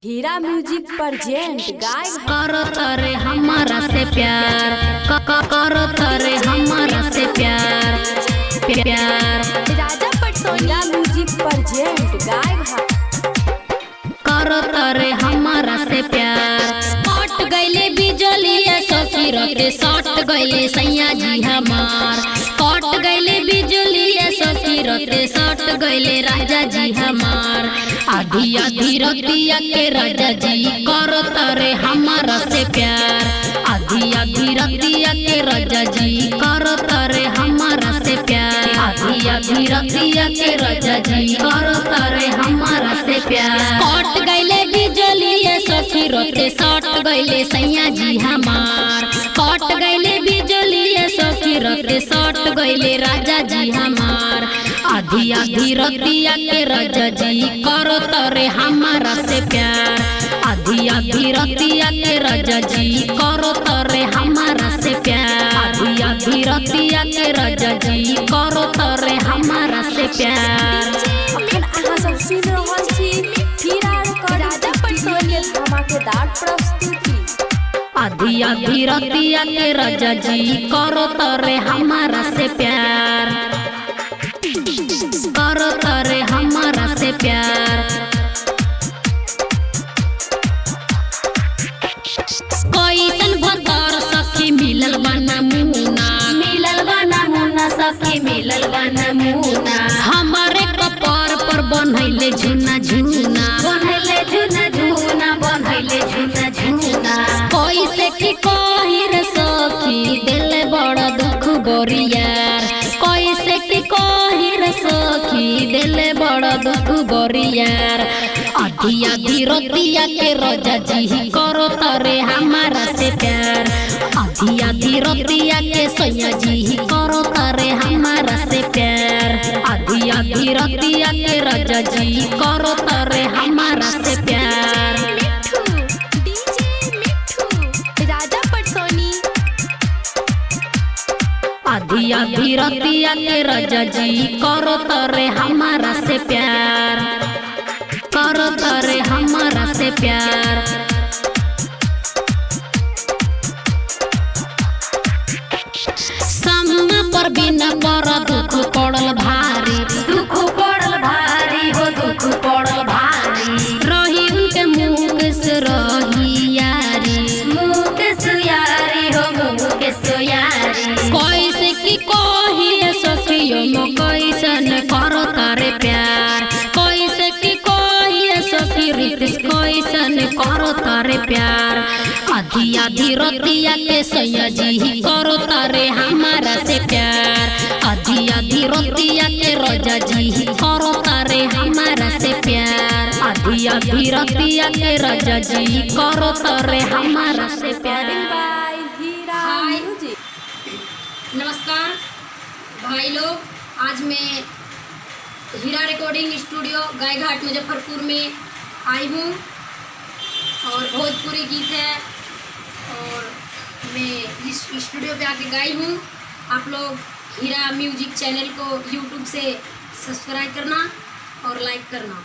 हीरा music present गाय करो तरे हमारा से प्यार करो तरे हमारा से प्यार प्यार राजा पटसोनी म्यूजिक प्रेजेंट गाय करो तरे हमारा से प्यार। कट गईले बिजलिया ससुर के सट गईले सैया जी हमार। कट गईले बिजलिया ससुर के सट गईले राजा जी हमार। आधी आधी रतिया के राजा जी करो तरे हमारा से प्यार। आधी आधी रतिया के राजा जी करो तरे हमारा से प्यार। आधी आधी रतिया के राजा जी करो तरे हमारा से प्यार। कट गईले बिजलिया ससुर के सट गईले सैया जी हमार। कट गईले बिजलिया ससुर के सट गईले राजा जी हमार। आधी आधी रतिया के राजा जी करो तरे हमारा से प्यार। आधी आधी रतिया के राजा जी करो तरे हमारा से प्यार। आधी आधी रतिया के राजा जी करो तरे हमारा से प्यार। अखन आहा सब सुन रहल छी हीरा के राजा पटसोनी धमाकेदार प्रस्तुति। आधी आधी रतिया के राजा जी करो तरे हमारा से प्यार। करो तरे हमारा से प्यार। कैसन भतार सखी मिलल बना मुना सखी मिलल बना मुना। हमारे कपार पर बनैले झुना झुना बनैले झुना झुना बनैले झुना झुना। कैसे की कही रे सखी दिल बड़ा दुख बोरियार। कैसे की कही रे सखी दिल बड़ा दुख बोरियार। आधी आधी रतिया के राजा जी करो तरे हमारा से प्यार। आधी आधी रतिया के सैया जी करो तरे हमारा से प्यार। आधी आधी रतिया के राजा जी करो तरे हमारा से प्यार। राजा पटसोनी आधी आधी रतिया के राजा जी करो तरे हमारा से प्यार। करो तरे हमारा से प्यार। सामना पर बिना पर दुख पड़ल भारी। दुख पड़ल भारी हो दुख पड़ल भारी। रही उनके मुँह से रही यारी। मुँह के सुयारी हो मुँह के सुयारी। कैसे की कही सखियों कैसन करो तारे प्यार। कैसे की कही सखी रितिस कैसन करो तारे प्यार। आधी आधी रतिया के सैया जी करो तारे हमारा से प्यार। आधी आधी रतिया के राजा जी करो तारे हमारा से प्यार। आधी आधी रतिया के राजा जी करो तारे हमारा से प्यार। Bye Hira music. नमस्कार भाई लोग, आज मैं हीरा रिकॉर्डिंग स्टूडियो गायघाट मुजफ्फरपुर में आई हूँ और भोजपुरी गीत है और मैं इस स्टूडियो पे आके गाई हूँ। आप लोग हीरा म्यूजिक चैनल को यूट्यूब से सब्सक्राइब करना और लाइक करना।